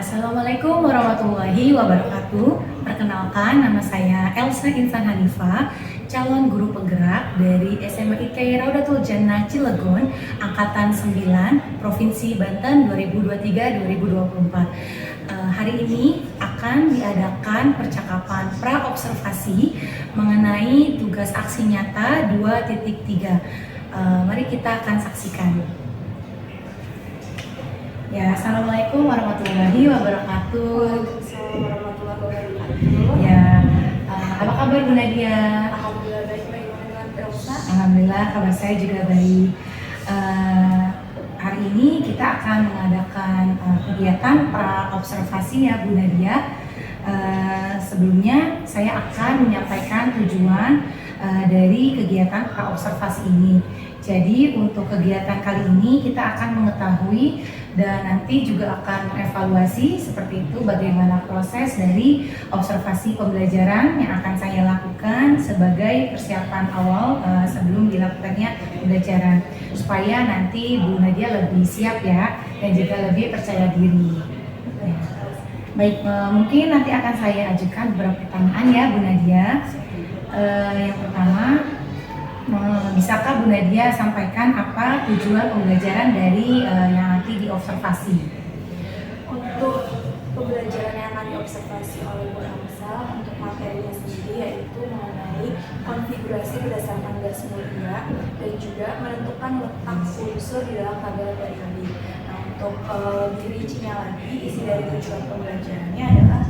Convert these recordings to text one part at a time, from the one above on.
Assalamualaikum warahmatullahi wabarakatuh. Perkenalkan, nama saya Elsa Insan Hanifah, calon guru penggerak dari SMA IK Raudatul Jannah Cilegon, Angkatan 9, Provinsi Banten 2023-2024. Hari ini akan diadakan percakapan pra-observasi mengenai tugas aksi nyata 2.3. Mari kita akan saksikan. Ya, Assalamualaikum warahmatullahi wabarakatuh. Waalaikumsalam warahmatullahi wabarakatuh. Ya, apa kabar Bu Nadia? Alhamdulillah baik, dengan Elsa. Alhamdulillah kabar saya juga baik. Hari ini kita akan mengadakan kegiatan pra-observasi ya Bu Nadia. Sebelumnya saya akan menyampaikan tujuan dari kegiatan pra-observasi ini. Jadi untuk kegiatan kali ini kita akan mengetahui dan nanti juga akan mengevaluasi seperti itu bagaimana proses dari observasi pembelajaran yang akan saya lakukan sebagai persiapan awal sebelum dilakukannya pembelajaran, supaya nanti Bu Nadia lebih siap ya dan juga lebih percaya diri. Ya. Baik, mungkin nanti akan saya ajukan beberapa pertanyaan ya Bu Nadia. Yang pertama, bisakah Bu Nadia sampaikan apa tujuan pembelajaran dari yang nanti diobservasi? Untuk pembelajaran yang akan diobservasi oleh Bu Elsa untuk materinya sendiri yaitu mengenai konfigurasi berdasarkan gas mulia dan juga menentukan letak unsur di dalam tabel periodik. Nah, untuk lebih rincinya lagi, isi dari tujuan pembelajarannya adalah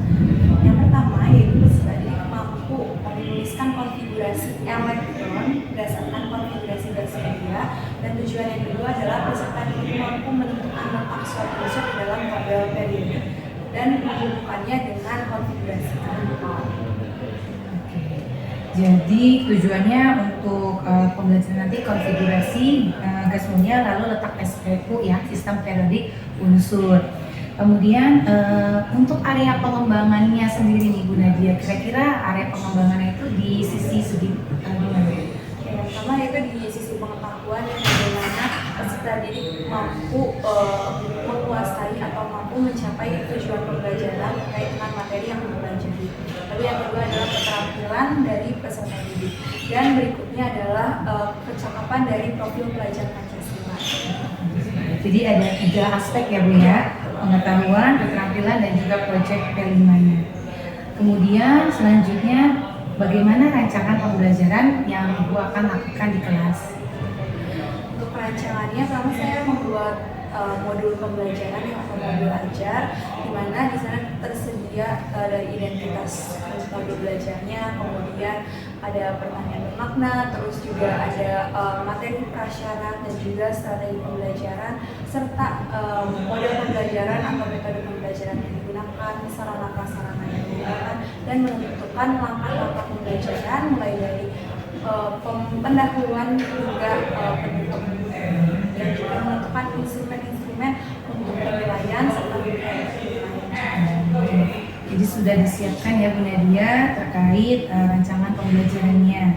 yang pertama yaitu peserta didik mampu menuliskan konfigurasi elektron berdasarkan konfigurasi gas mulia, dan tujuan yang kedua adalah peserta didik mampu menentukan letak suatu unsur di dalam tabel periodik dan menghubungkannya dengan konfigurasi elektron. Jadi tujuannya untuk pembelajaran nanti konfigurasi gas mulia lalu letak SPU ya, sistem periodik unsur. Kemudian untuk area pengembangannya sendiri nih Bu Nadia, kira-kira area pengembangannya itu di sisi segi gimana? Yang pertama yaitu di sisi pengetahuan yang bagaimana peserta didik mampu menguasai atau mampu mencapai tujuan pembelajaran terkait dengan materi yang dipelajari. Lalu yang kedua adalah keterampilan dari peserta didik, dan berikutnya adalah kecakapan dari profil pelajar Pancasila. Jadi ada 3 aspek ya Bu ya, pengetahuan, keterampilan, dan juga proyek P5-nya. Kemudian selanjutnya bagaimana rancangan pembelajaran yang Ibu akan lakukan di kelas? Untuk perancangannya, pertama saya membuat modul pembelajaran yang modul ajar, di mana di sana tersedia dari identitas modul belajarnya, kemudian ada pertanyaan bermakna, terus juga ada materi prasyarat dan juga strategi pembelajaran, serta model pembelajaran atau metode pembelajaran yang digunakan, sarana-prasarana yang digunakan, dan menentukan langkah-langkah pembelajaran mulai dari pendahuluan hingga penutup, dan juga menentukan instrumen-instrumen untuk penilaian serta Jadi sudah disiapkan ya Bu Nadia terkait rancangan pembelajarannya.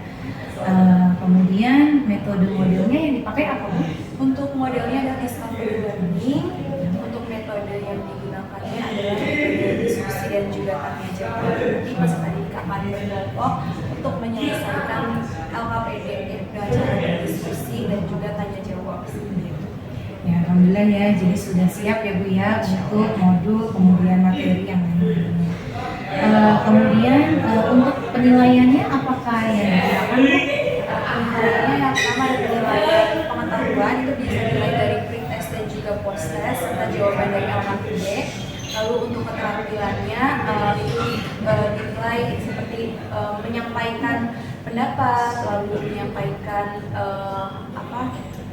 Kemudian metode modelnya yang dipakai apa Bu? Untuk modelnya ada discovery learning. Untuk metode yang digunakannya adalah metode diskusi dan juga tanya jawab. Nanti peserta didik akan berkelompok untuk menyelesaikan LKPD dengan cara berdiskusi dan juga tanya jawab. Ya, alhamdulillah ya, jadi sudah siap ya Bu ya untuk modul kemudian materi yang lainnya. Kemudian untuk penilaiannya apakah yang digunakan Bu? Penilaiannya yang pertama ada penilaian pengetahuan, itu bisa dinilai dari pre-test dan juga post-test serta jawaban dari LKPD. Lalu untuk keterampilannya itu dinilai seperti menyampaikan pendapat, lalu menyampaikan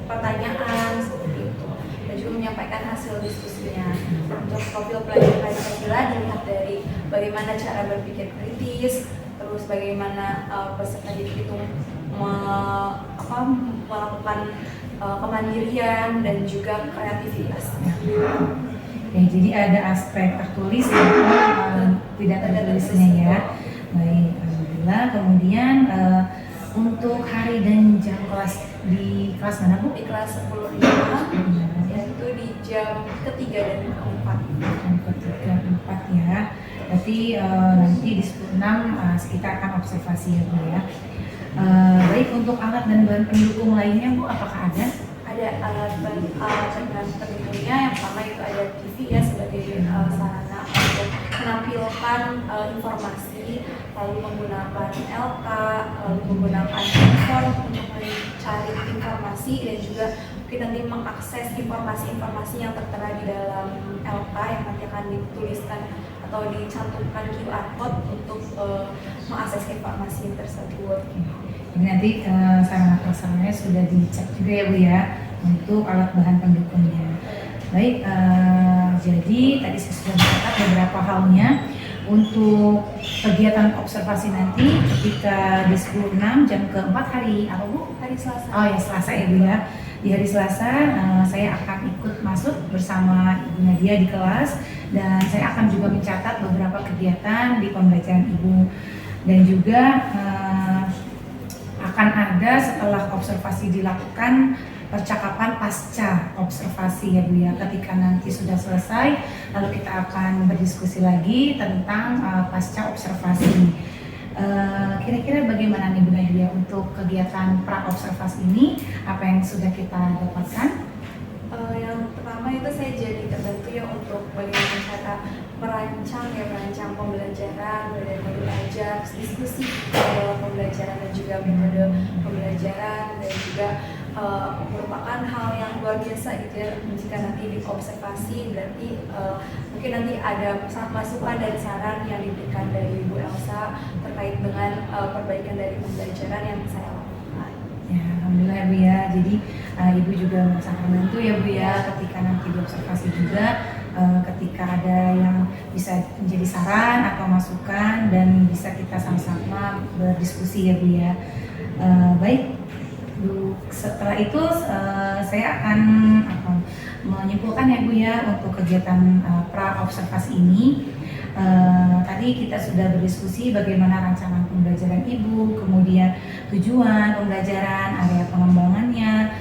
pertanyaan seperti itu, dan juga menyampaikan hasil diskusinya. Untuk profil pelajar Pancasila dilihat dari bagaimana cara berpikir kritis, terus bagaimana peserta didik itu melakukan kemandirian dan juga kreativitasnya. Ya, jadi ada aspek tertulis dan tidak tertulisnya ya. Baik, alhamdulillah. Kemudian untuk hari dan jam kelas di kelas mana Bu? Di kelas 10 Ya, itu di jam ketiga dan keempat. Jam ketiga, keempat ya. Berarti nanti di 10.6 kita akan observasi ya Bu ya. Baik, untuk alat dan bahan pendukung lainnya Bu, apakah ada? Ada alat dan pendukungnya. Yang pertama itu ada TV ya sebagai sarana untuk menampilkan informasi, lalu menggunakan LK, lalu menggunakan handphone untuk mencari informasi dan juga mungkin nanti mengakses informasi-informasi yang tertera di dalam LK yang nanti akan dituliskan atau dicantumkan QR code untuk mengakses informasi tersebut. Ini nanti sarana prasarananya sudah dicek juga ya Bu ya untuk alat bahan pendukungnya. Baik, jadi tadi saya sudah mencatat beberapa halnya untuk kegiatan observasi nanti ketika di 10.6 jam keempat hari apa Bu? Hari Selasa. Oh ya, Selasa ya Bu ya. Di hari Selasa saya akan ikut masuk bersama Ibu Nadia di kelas dan saya akan juga mencatat beberapa kegiatan di pembelajaran Ibu dan juga akan ada setelah observasi dilakukan percakapan pasca observasi ya Bu ya. Ketika nanti sudah selesai lalu kita akan berdiskusi lagi tentang pasca observasi. Kira-kira bagaimana nih Bu Nadia untuk kegiatan pra-observasi ini, apa yang sudah kita dapatkan? Yang pertama itu saya jadi terbantu ya untuk bagaimana cara merancang pembelajaran, mulai dari metode ajar, diskusi dalam pembelajaran dan juga metode pembelajaran dan juga merupakan hal yang luar biasa gitu ya. Jika nanti diobservasi berarti mungkin nanti ada masukan dan saran yang diberikan dari Bu Elsa terkait dengan perbaikan dari pembelajaran yang saya lakukan. Ya, alhamdulillah ya Bu ya. Jadi Ibu juga merasa terbantu ya Bu ya ketika nanti diobservasi juga ketika ada yang bisa menjadi saran atau masukan dan bisa kita sama-sama berdiskusi ya Bu ya. Baik. Setelah itu saya akan menyimpulkan ya Bu ya untuk kegiatan pra-observasi ini. Tadi kita sudah berdiskusi bagaimana rancangan pembelajaran Ibu, kemudian tujuan pembelajaran, area pengembangannya,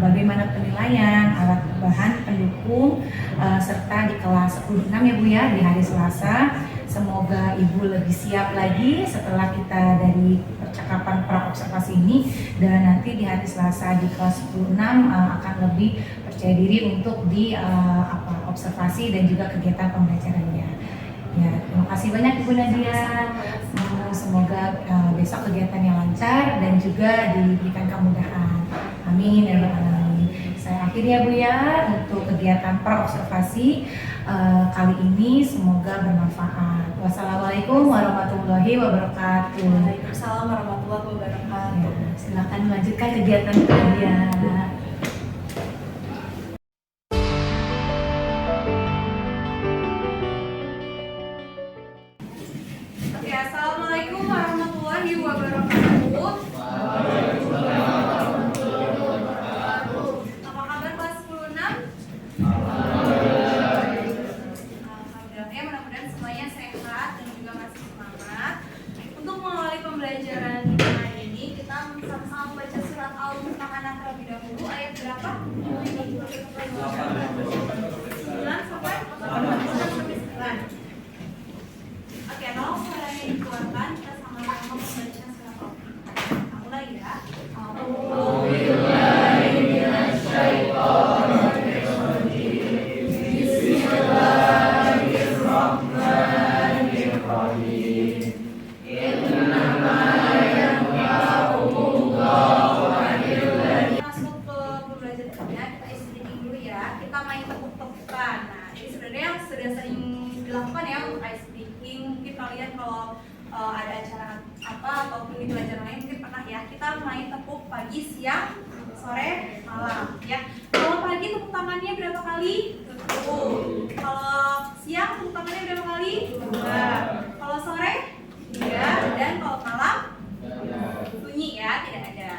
bagaimana penilaian, alat bahan pendukung, serta di kelas 10.6 ya Bu ya di hari Selasa. Semoga Ibu lebih siap lagi setelah kita dari percakapan pra-observasi ini dan nanti di hari Selasa di kelas 10.6 akan lebih percaya diri untuk di observasi dan juga kegiatan pembelajarannya. Ya, terima kasih banyak Ibu Nadia. Semoga besok kegiatannya lancar dan juga diberikan kemudahan. Amin ya rabbal alamin. Saya akhiri ya Bu ya untuk kegiatan pra-observasi kali ini, semoga bermanfaat. Wassalamualaikum warahmatullahi wabarakatuh. Waalaikumsalam warahmatullahi wabarakatuh. Ya, silakan melanjutkan kegiatan kalian. Oke, assalamualaikum warahmatullahi wabarakatuh. Apa kabar kelas 10.6? Alhamdulillah, mudah-mudahan semuanya sehat dan juga masih semangat. Untuk mengawali pembelajaran hari ini, kita sama-sama membaca surat Al-Mumtahanah terlebih dahulu. Ayat berapa? 9 sampai 9. Oke, tolong suaranya dikeluarkan. Kita sama-sama membaca surat Al-Mumtahanah. Mulai ya. Masuk ke pembelajarannya, kita isi listening dulu ya. Kita main tepuk-tepukan. Nah, ini sebenarnya yang sudah sering dilakukan ya untuk ice breaking. Mungkin kalian kalau ada acara apa ataupun di pelajaran lain mungkin pernah ya. Kita main tepuk pagi, siang, sore, malam ya. Kalau pagi tepuk tangannya berapa kali? 1. Kalau siang tepuk tangannya berapa kali? 2. Kalau sore? 3. Dan kalau malam? Bunyi ya, tidak ada.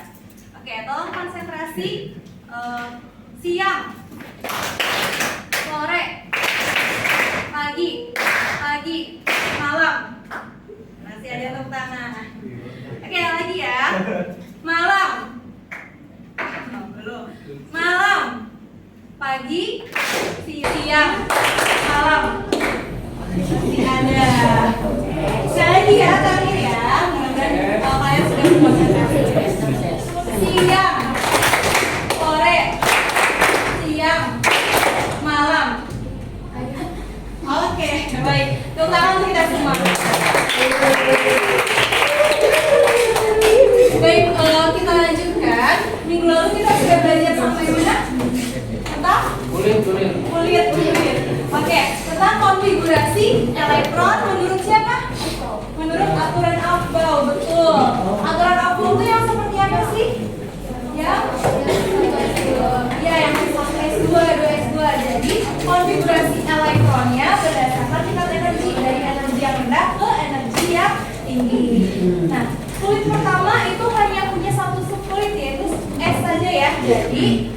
Oke, tolong konsentrasi. Siang, sore, pagi, malam. Masih ada tepuk tangan. Oke, lagi ya. Malam. Oh, belum. Malam. pagi, siang, malam. Masih ada. Sekali lagi ya, terakhir ya. Mudah-mudahan kalian sudah berkonsentrasi. Siang, sore, siang, malam. Oke, baik. Tepuk tangan untuk kita semua. Baik, kita lanjutkan. Minggu lalu kita sudah belajar sampai mana? Tentang? Kulit. Oke, tentang konfigurasi elektron menurut siapa? Menurut aturan Aufbau, betul. Aturan Aufbau itu yang seperti apa sih? Yang S1, S2, 2S2. Jadi konfigurasi elektronnya berdasarkan tingkat energi dari energi yang rendah ke energi yang tinggi. Nah, kulit pertama itu hanya punya satu subkulit yaitu S saja ya. Jadi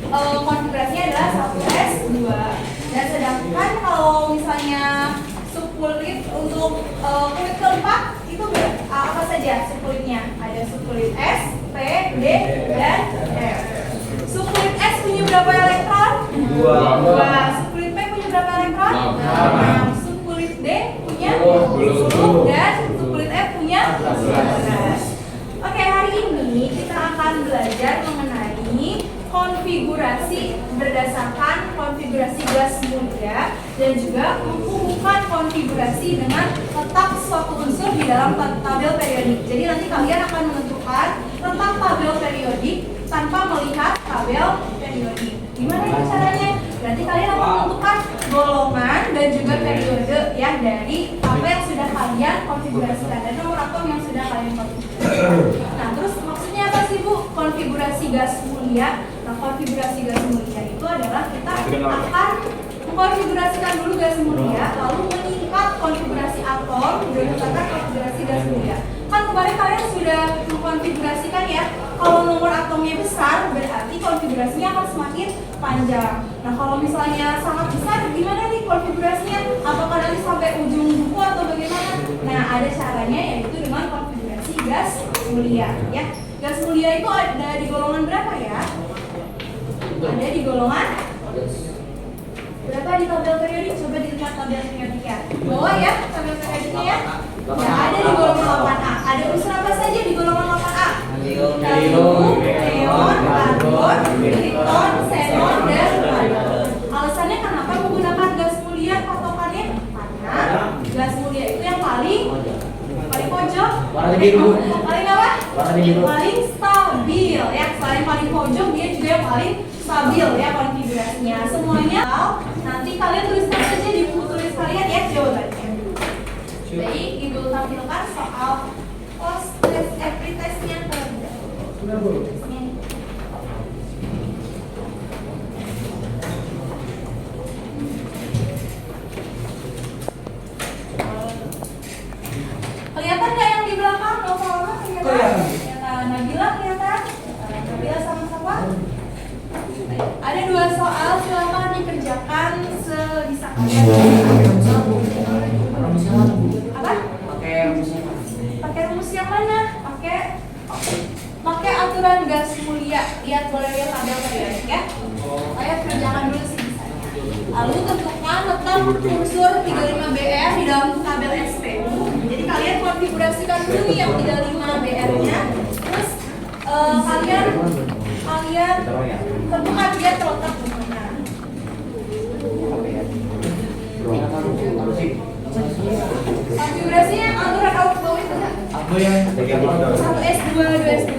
konfigurasinya adalah 1S2. Dan sedangkan kalau misalnya subkulit untuk kulit keempat itu apa saja subkulitnya? Ada subkulit S, P, D, dan F. Subkulit S punya berapa elektron? 2. Subkulit P punya berapa elektron? 6. Subkulit D punya 10 dan subkulit F punya 11. Oke, hari ini kita akan belajar mengenai konfigurasi berdasarkan konfigurasi gas mulia dan juga menghubungkan konfigurasi dengan letak suatu unsur di dalam tabel periodik. Jadi nanti kalian akan menentukan letak tabel periodik tanpa melihat tabel periodik. Gimana itu caranya? Berarti kalian akan menentukan golongan dan juga periode ya dari apa yang sudah kalian konfigurasikan dan nomor atom yang sudah kalian konfigurasikan. Nah, terus maksudnya apa sih Bu? Konfigurasi gas mulia. Nah, konfigurasi gas mulia itu adalah kita akan mengkonfigurasikan dulu gas mulia, lalu meningkat konfigurasi atom berdasarkan konfigurasi gas mulia. Kan kemarin kalian sudah mengkonfigurasikan ya, kalau nomor atomnya besar berarti konfigurasinya akan semakin panjang. Nah, kalau misalnya sangat besar gimana nih konfigurasinya? Apakah nanti sampai ujung buku atau bagaimana? Nah, ada caranya yaitu dengan konfigurasi gas mulia ya. Gas mulia itu ada di golongan berapa ya? Ada di golongan berapa di tabel periodik? Coba dilihat tabel periodiknya. Bawah ya tabel periodiknya ya. Ya, ada di golongan 8A. Ada unsur apa saja di golongan 8A? Kalium, neon, argon, krypton, xenon, dan radon. Alasannya kenapa menggunakan gas mulia patokannya? Karena gas mulia itu yang paling pojok. Paling apa? Paling stabil ya. Selain paling pojok dia juga yang paling stabil ya konfigurasinya. Semuanya nanti kalian tuliskan saja di buku tulis kalian ya jawabannya. Baik, Ibu tampilkan soal post test every testnya terlebih dahulu. Kelihatan nggak yang di belakang? Nova kelihatan? Kelihatan. Nabila kelihatan? Nabila sama-sama? Ada 2 soal, silakan dikerjakan sebisa kalian. Apa? Pakai rumus yang mana? Pakai aturan gas mulia. Lihat, boleh lihat tabel periodik ya. Saya kerjakan dulu sih bisanya. Lalu tentukan letak unsur 35Br di dalam tabel SPU. Jadi kalian konfigurasikan dulu yang 35Br-nya. Terus kalian tentukan dia terletak di mana. Konfigurasinya aturan Aufbau itu kan? 1S2, 2S2.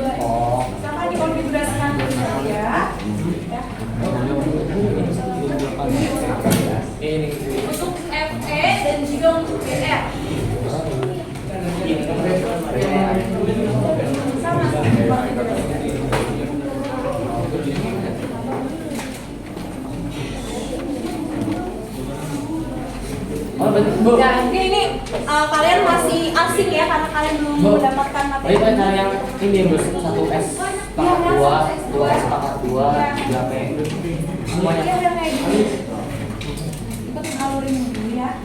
Sama dikonfigurasikan dulu ya. Untuk FE dan juga untuk BR. Sama konfigurasikan. Ya, mungkin ini kalian masih asing ya karena kalian belum mendapatkan materi. Itu cara yang ini bos 1S pangkat 2, 2S pangkat 2, 3P semuanya. Iya, udah kayak gini. Kita ngalurin dulu ya.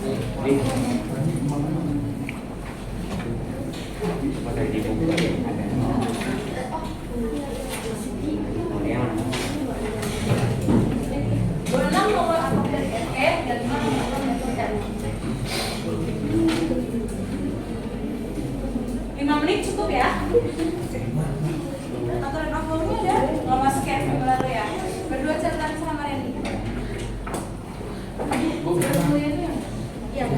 Ada di buku ada. Boleh 5 menit cukup ya? Aturan overnya ada? Nggak masuk ya minggu lalu ya? Berdua catatan sama Randy. Iya.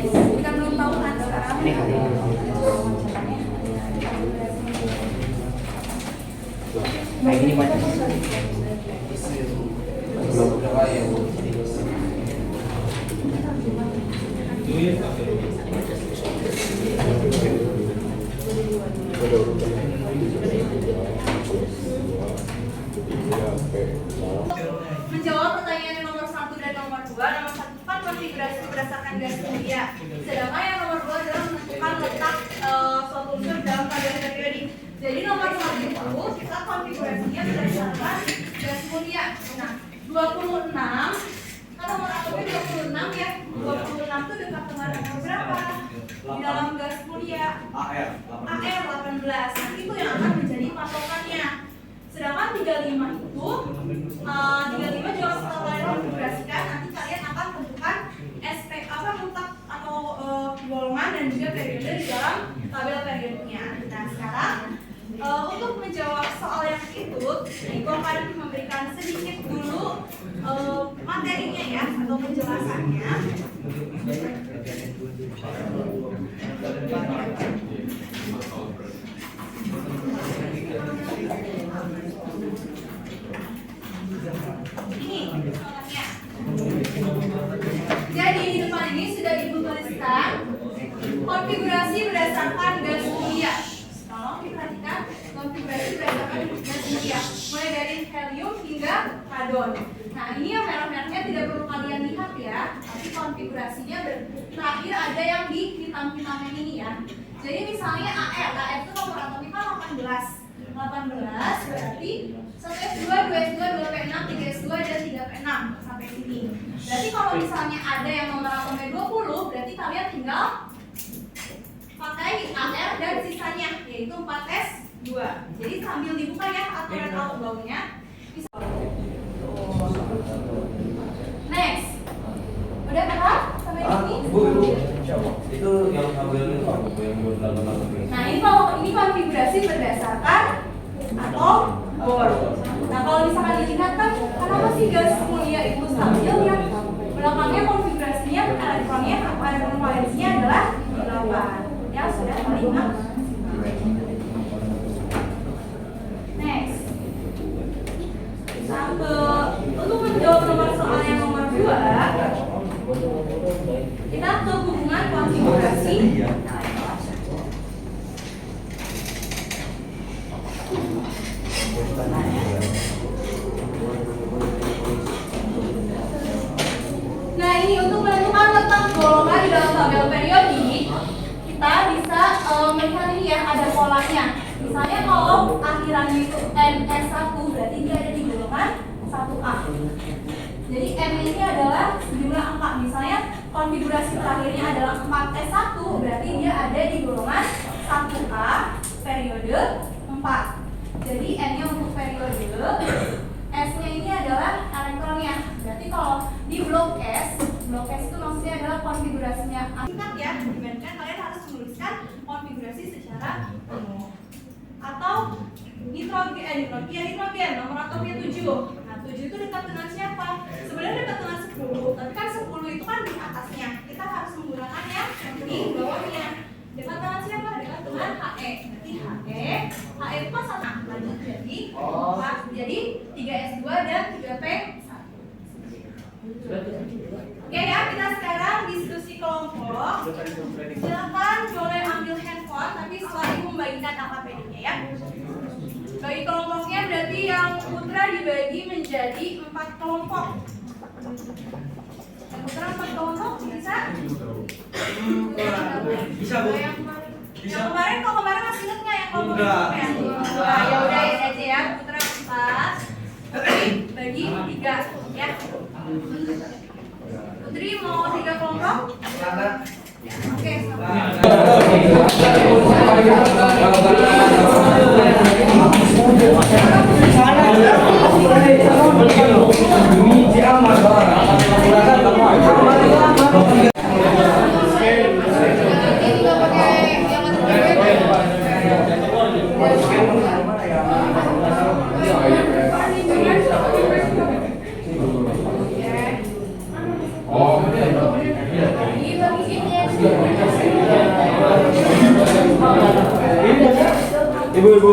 Kita belum tahu kan sekarang. Nah ini macam Menjawab pertanyaan yang nomor 1 dan nomor 2. Nomor 1 kan konfigurasi berdasarkan gas mulia. Sedangkan yang nomor 2 adalah menentukan letak suatu unsur dalam keadaan periodik. Jadi nomor 1 itu kita konfigurasinya berdasarkan gas mulia. Nah, 26 kan nomor atomnya 26 ya. 26 itu dekat dengan nomor berapa? Di dalam gas mulia AR 18. Nah, itu yang akan menjadi patokannya. Sedangkan 35 itu 35 juga setelah kalian konfigurasikan, nanti kalian akan tentukan letak atau golongan dan juga periode di dalam tabel periodenya. Nah sekarang untuk menjawab soal yang itu, Ibu akan memberikan sedikit dulu materinya ya atau penjelasannya. Ini contohnya. Jadi di depan ini sudah Ibu tuliskan konfigurasi berdasarkan gas mulia. Tolong diperhatikan konfigurasi berdasarkan gas mulia, mulai dari helium hingga radon. Nah ini yang merah-merahnya tidak perlu kalian lihat ya, tapi konfigurasinya terakhir ada yang di hitam-hitamnya ini ya. Jadi misalnya AR itu nomor atomiknya 18 berarti 1S2, 2S2, 2P6, 3S2, dan 3P6 sampai sini. Berarti kalau misalnya ada yang nomor atomnya 20, berarti kalian tinggal pakai AR dan sisanya, yaitu 4S2. Jadi sambil dibuka ya aturan outbound-nya. Next. Udah paham sampai sini? Itu yang ngambil itu yang Nah, ini konfigurasi berdasarkan atom bor. Nah, kalau misalkan dilihat kan kenapa sih gas mulia itu stabil ya? Belakangnya konfigurasinya elektron valensinya adalah 8. Ya, sudah terlihat. Next. Untuk menjawab nomor soal yang nomor 2, kita ke hubungan konfigurasi. Nah ini untuk menentukan letak golongan di dalam tabel periodik, kita bisa melihat ini ya ada polanya. Misalnya kalau akhirannya itu NS1 berarti dia ada di golongan 1A. Jadi M ini adalah sejumlah angka. Misalnya konfigurasi terakhirnya adalah 4S1 berarti dia ada di golongan 1A periode 4. Jadi N-nya untuk periode, S-nya ini adalah elektronnya. Berarti kalau di blok S itu maksudnya adalah konfigurasinya singkat ya, dibandingkan kalian harus menuliskan konfigurasi secara penuh. Atau nitrogen nomor atomnya 7. Nah 7 itu dekat dengan siapa? Sebenarnya dekat dengan 10, tapi kan 10 itu kan di atasnya. Kita harus menggunakan yang di bawahnya. Dekat dengan siapa? Dekat dengan HE. Berarti HE itu kan satu. Lanjut jadi 4, jadi 3S2 dan 3P1. Oke ya, kita sekarang diskusi kelompok. Silakan boleh ambil handphone, tapi setelah Ibu membagikan AKPD-nya ya. Bagi kelompoknya berarti yang putra dibagi menjadi 4 kelompok. Yang putra 4 kelompok bisa? Bisa Bu. Yang kemarin, kalau kemarin masih inget nggak yang kelompok Enggak. ya? Nah, ya udah ini aja ya. Putra 4 bagi 3 ya. Putri mau 3 kelompok? Oke, Ibu.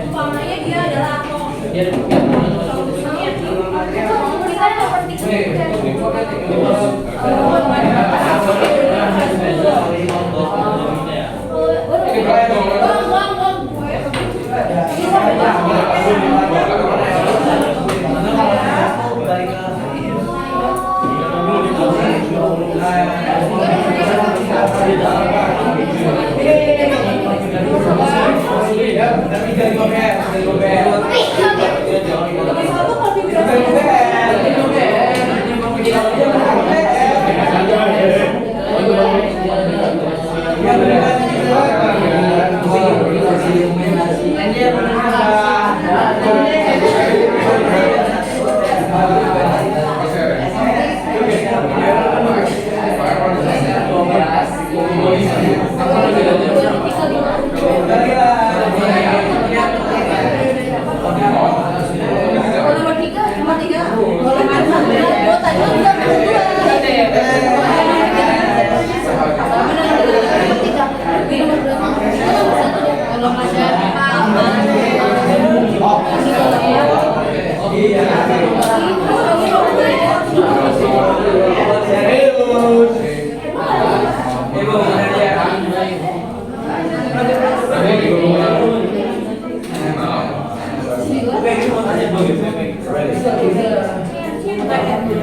umpamanya dia adalah atom. Satu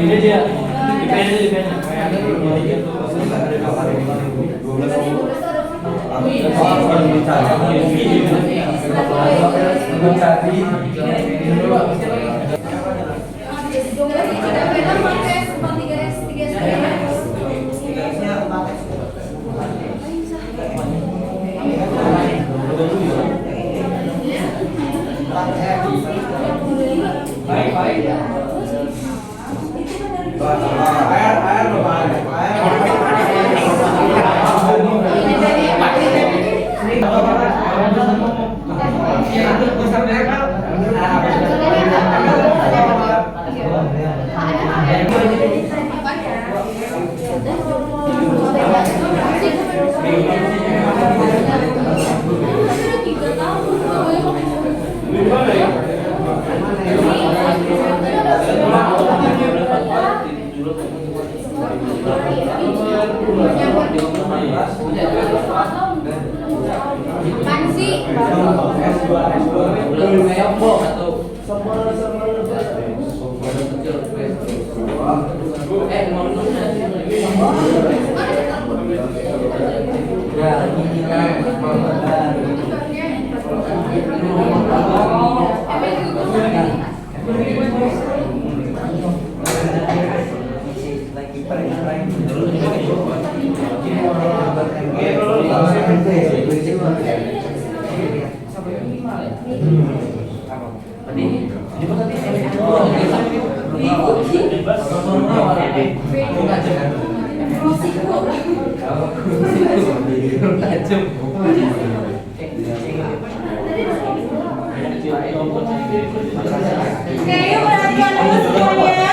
Ini dia. Oke, yuk perhatikan dulu semuanya.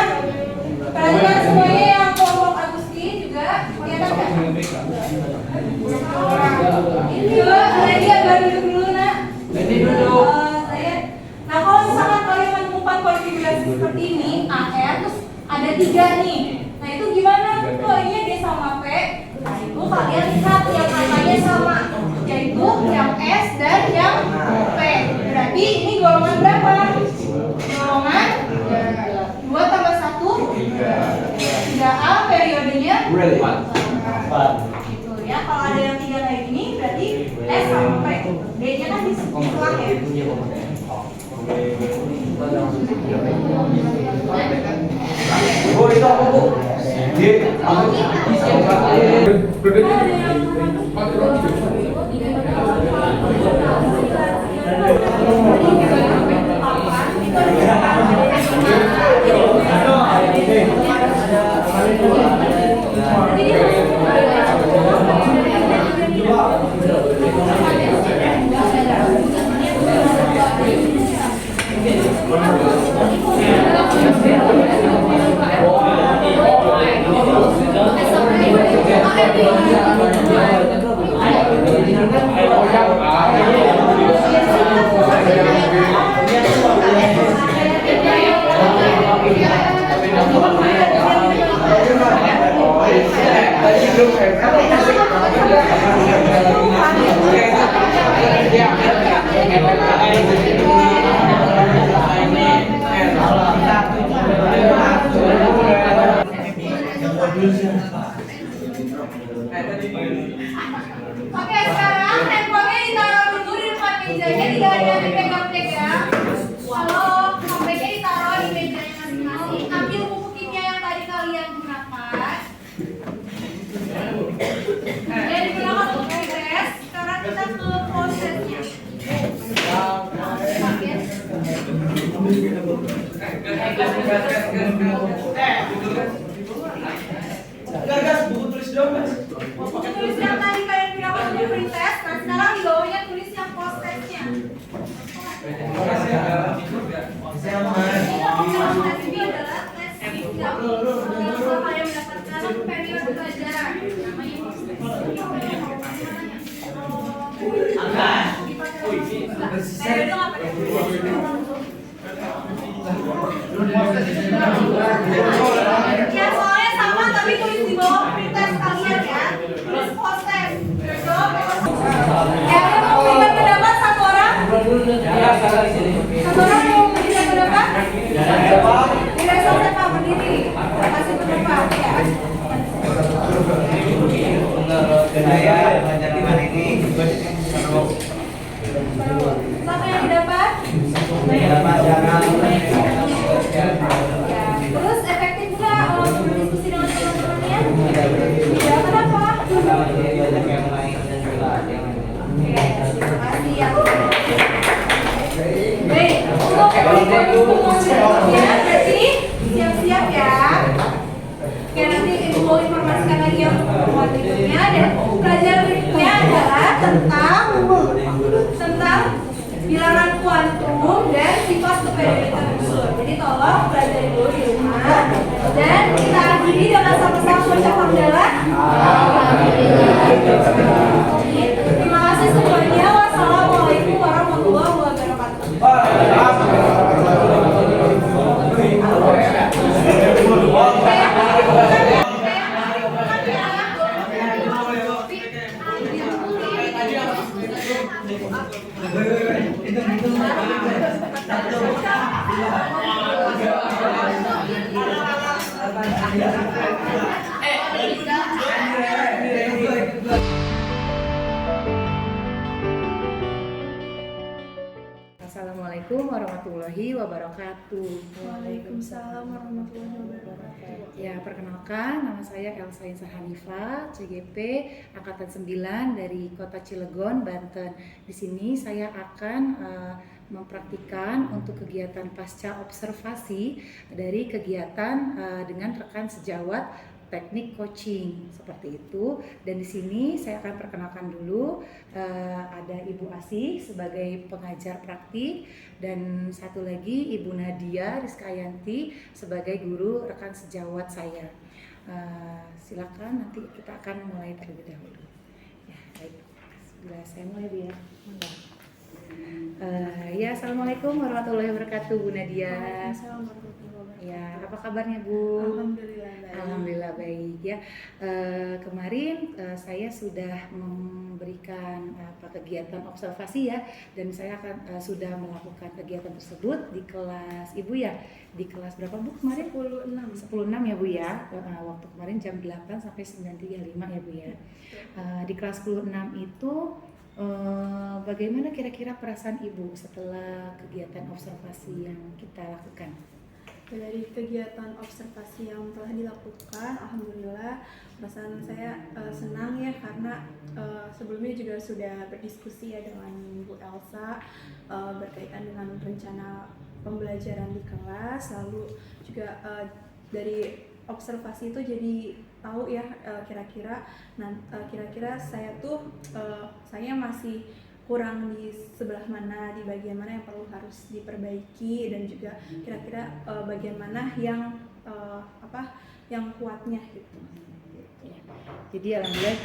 Perhatikan semuanya yang kelompok Agustin juga. Kelihatan nggak? Coba Nadia baru duduk dulu, nak. Ini duduk. Nah, kalau misalkan kalian menemukan seperti ini, AR, terus ada 3 nih. Nah itu gimana? Oh ini D sama P. Nah itu kalian lihat yang angkanya sama, yaitu yang S dan yang P. Berarti ini golongan berapa? Golongan 2 tambah 1 3A, periodenya 4. Gitu ya. Kalau ada yang 3 kayak gini berarti S sama P. D-nya kan di sebelah ya. Oh itu apa bu? Oke, sekarang handphonenya ditaruh dulu di depan mejanya, tidak ada yang pegang-pegang. Halo, HP-nya ditaruh di mejanya masing-masing. Ambil buku kimia yang tadi kalian gunakan. Ya, digunakan untuk progres. Sekarang kita ke prosesnya. Gagas buku tulis dong mas. Buku tulis yang tadi kalian gunakan untuk pretest. Nah, sekarang di bawahnya tulis yang post-testnya. Ini adalah tes yang kalian mendapatkan periode pelajaran. Namanya periode apa ya? Ya soalnya sama tapi tulis di bawah pretest kalian ya. Tulis post-test. Ya, ada mau memberikan pendapat satu orang? Satu orang mau memberikan pendapat? Tidak selesai Pak, berdiri. Kasih pendapat ya. Saya belajar di mana ini? Siapa yang didapat? Terus efektif nggak kalau berdiskusi dengan teman-temannya? Ya, kenapa? Oke, terima kasih ya. Baik, untuk selanjutnya berarti siap-siap ya. Oke, nanti Ibu mau informasikan lagi yang untuk pertemuan berikutnya, dan pelajaran berikutnya adalah tentang bilangan kuantum dan sifat keperiodikan unsur. Jadi tolong pelajari dulu di rumah, dan kita akhiri dengan sama-sama baca hamdalah. Terima kasih semuanya. Wassalamualaikum warahmatullahi wabarakatuh. Assalamualaikum warahmatullahi wabarakatuh. Waalaikumsalam warahmatullahi wabarakatuh. Ya, perkenalkan, nama saya Elsa Insar Hanifah, CGP Angkatan 9 dari Kota Cilegon, Banten. Di sini saya akan mempraktikkan untuk kegiatan pasca observasi dari kegiatan dengan rekan sejawat teknik coaching seperti itu. Dan di sini saya akan perkenalkan dulu, ada Ibu Asih sebagai pengajar praktik, dan satu lagi Ibu Nadia Rizkayanti sebagai guru rekan sejawat saya. Silakan, nanti kita akan mulai terlebih dahulu. Ya, baik. Bila saya mulai, Bu ya. Ya, assalamualaikum warahmatullahi wabarakatuh, Bu Nadia. Waalaikumsalam warahmatullahi wabarakatuh. Ya, apa kabarnya Bu? Alhamdulillah baik. Alhamdulillah baik ya. Kemarin saya sudah memberikan kegiatan observasi ya, dan saya akan sudah melakukan kegiatan tersebut di kelas Ibu ya. Di kelas berapa Bu kemarin? 10.6 ya Bu ya. Waktu kemarin jam 8 sampai 9.35 ya Bu ya. Di kelas 10.6 itu bagaimana kira-kira perasaan Ibu setelah kegiatan observasi yang kita lakukan? Dari kegiatan observasi yang telah dilakukan, alhamdulillah perasaan saya senang ya, karena sebelumnya juga sudah berdiskusi ya dengan Bu Elsa berkaitan dengan rencana pembelajaran di kelas, lalu juga dari observasi itu jadi tahu ya kira-kira saya tuh saya masih kurang di sebelah mana, di bagian mana yang perlu harus diperbaiki, dan juga kira-kira bagian mana yang yang kuatnya gitu. Ya. Jadi alhamdulillah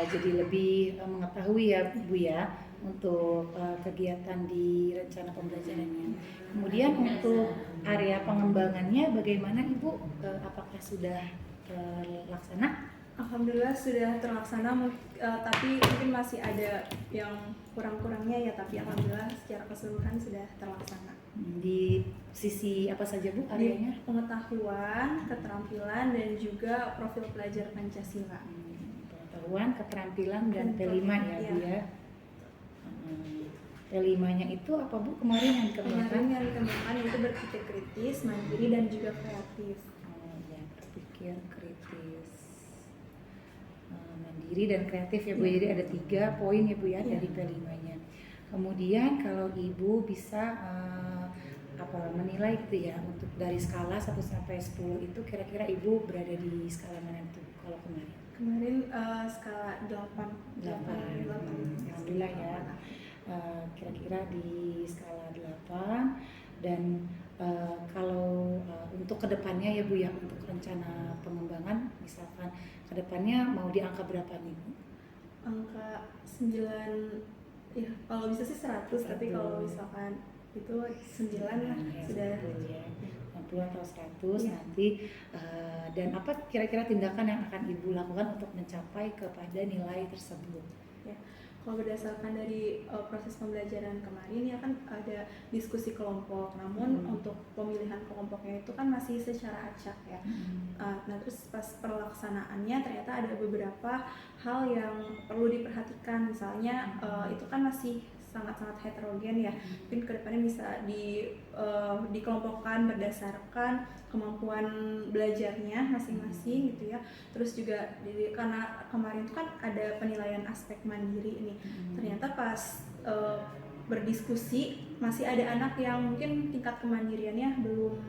jadi lebih mengetahui ya Bu ya untuk kegiatan di rencana pembelajarannya. Kemudian untuk area pengembangannya bagaimana Ibu? Apakah sudah terlaksana? Alhamdulillah sudah terlaksana, tapi mungkin masih ada yang kurang-kurangnya ya, tapi alhamdulillah secara keseluruhan sudah terlaksana. Di sisi apa saja Bu areanya? Pengetahuan, keterampilan, dan juga profil pelajar Pancasila. Pengetahuan, keterampilan, dan P5 ya Bu ya. P5-nya itu apa Bu kemarin yang dikembangkan? Kemarin yang dikembangkan itu berpikir kritis, mandiri, dan juga kreatif. Ya, berpikir kritis, mandiri, dan kreatif ya Bu. Jadi ada 3 poin ya Bu ya dari P5-nya. Kemudian kalau Ibu bisa menilai gitu ya, untuk dari skala 1 sampai 10 itu kira-kira Ibu berada di skala mana tuh kalau kemarin? Kemarin skala 8. Alhamdulillah ya. Kira-kira di skala 8. Dan kalau untuk kedepannya ya Bu ya, untuk rencana pengembangan misalkan kedepannya mau di angka berapa nih Bu? Angka 9, ya kalau bisa sih 100, tapi kalau misalkan itu 9 lah Ya, sudah. 90 atau 100 nanti. Dan apa kira-kira tindakan yang akan Ibu lakukan untuk mencapai kepada nilai tersebut? Ya, kalau berdasarkan dari proses pembelajaran kemarin ya kan ada diskusi kelompok, namun untuk pemilihan kelompoknya itu kan masih secara acak ya. Nah terus pas perlaksanaannya ternyata ada beberapa hal yang perlu diperhatikan, misalnya itu kan masih sangat-sangat heterogen ya. Mungkin kedepannya bisa dikelompokkan berdasarkan kemampuan belajarnya masing-masing gitu ya. Terus juga karena kemarin itu kan ada penilaian aspek mandiri nih. Ternyata pas berdiskusi masih ada anak yang mungkin tingkat kemandiriannya belum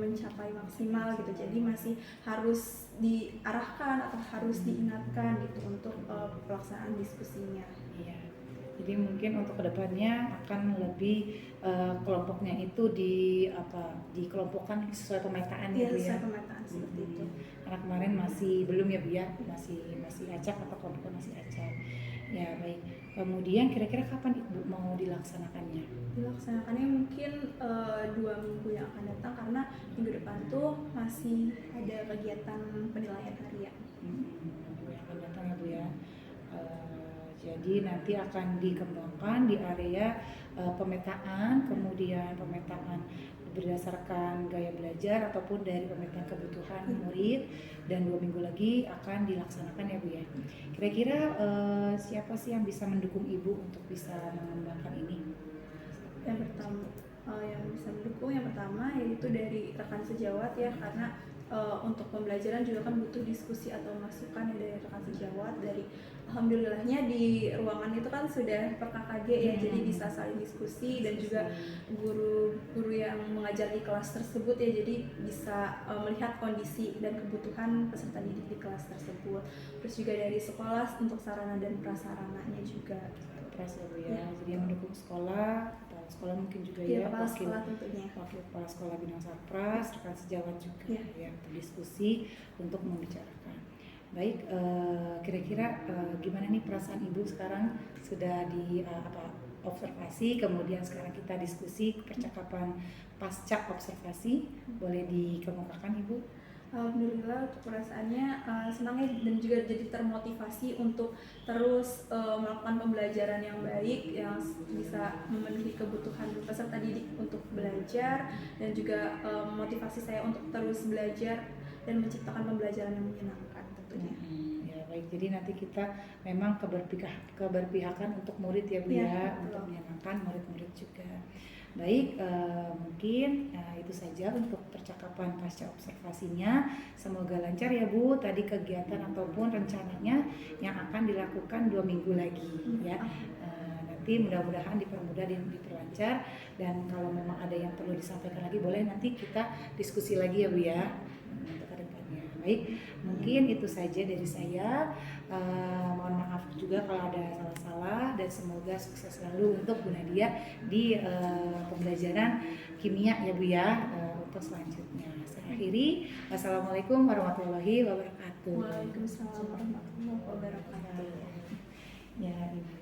mencapai maksimal gitu. Jadi masih harus diarahkan atau harus diingatkan gitu untuk pelaksanaan diskusinya. Iya. Jadi mungkin untuk kedepannya akan lebih kelompoknya itu dikelompokkan sesuai pemetaan ya Bu ya. Sesuai pemetaan seperti itu. Karena kemarin masih belum ya Bu ya, masih acak atau kelompoknya masih acak. Ya baik. Kemudian kira-kira kapan Ibu mau dilaksanakannya? Dilaksanakannya mungkin 2 minggu yang akan datang, karena minggu depan tuh masih ada kegiatan penilaian harian. Minggu yang akan datang ya Bu ya. Jadi nanti akan dikembangkan di area pemetaan, kemudian pemetaan berdasarkan gaya belajar ataupun dari pemetaan kebutuhan murid, dan 2 minggu lagi akan dilaksanakan ya Bu ya. Kira-kira siapa sih yang bisa mendukung Ibu untuk bisa mengembangkan ini? Yang pertama yang bisa mendukung yang pertama yaitu dari rekan sejawat ya, karena untuk pembelajaran juga kan butuh diskusi atau masukan ya dari rekan sejawat. Dari alhamdulillahnya di ruangan itu kan sudah per KKG ya, jadi bisa saling diskusi, dan juga guru-guru yang mengajar di kelas tersebut ya, jadi bisa melihat kondisi dan kebutuhan peserta didik di kelas tersebut. Terus juga dari sekolah untuk sarana dan prasarananya juga. Ya. Jadi yang mendukung sekolah, kepala sekolah mungkin juga ya, kepala sekolah tentunya. Wakil kepala sekolah bidang sarpras, rekan sejawat juga ya, berdiskusi untuk membicarakan. Baik, kira-kira gimana nih perasaan Ibu sekarang sudah observasi, kemudian sekarang kita diskusi percakapan pasca observasi. Boleh dikemukakan Ibu? Alhamdulillah untuk perasaannya senang ya, dan juga jadi termotivasi untuk terus melakukan pembelajaran yang baik yang bisa memenuhi kebutuhan peserta didik untuk belajar, dan juga motivasi saya untuk terus belajar dan menciptakan pembelajaran yang menyenangkan tentunya. Ya baik, jadi nanti kita memang keberpihakan untuk murid ya Bu Ya, ya, betul. untuk menyenangkan murid-murid juga. Baik, mungkin itu saja untuk percakapan pasca observasinya. Semoga lancar ya Bu, tadi kegiatan ataupun rencananya yang akan dilakukan 2 minggu lagi ya. Nanti mudah-mudahan dipermudah dan diperlancar, dan kalau memang ada yang perlu disampaikan lagi boleh nanti kita diskusi lagi ya Bu ya untuk ke depannya. Baik, mungkin itu saja dari saya. Mohon maaf juga kalau ada salah-salah, dan semoga sukses selalu untuk Bu Nadia di pembelajaran kimia ya Bu ya untuk selanjutnya. Saya akhiri. Wassalamualaikum warahmatullahi wabarakatuh. Waalaikumsalam warahmatullahi wabarakatuh. Ya Ibu.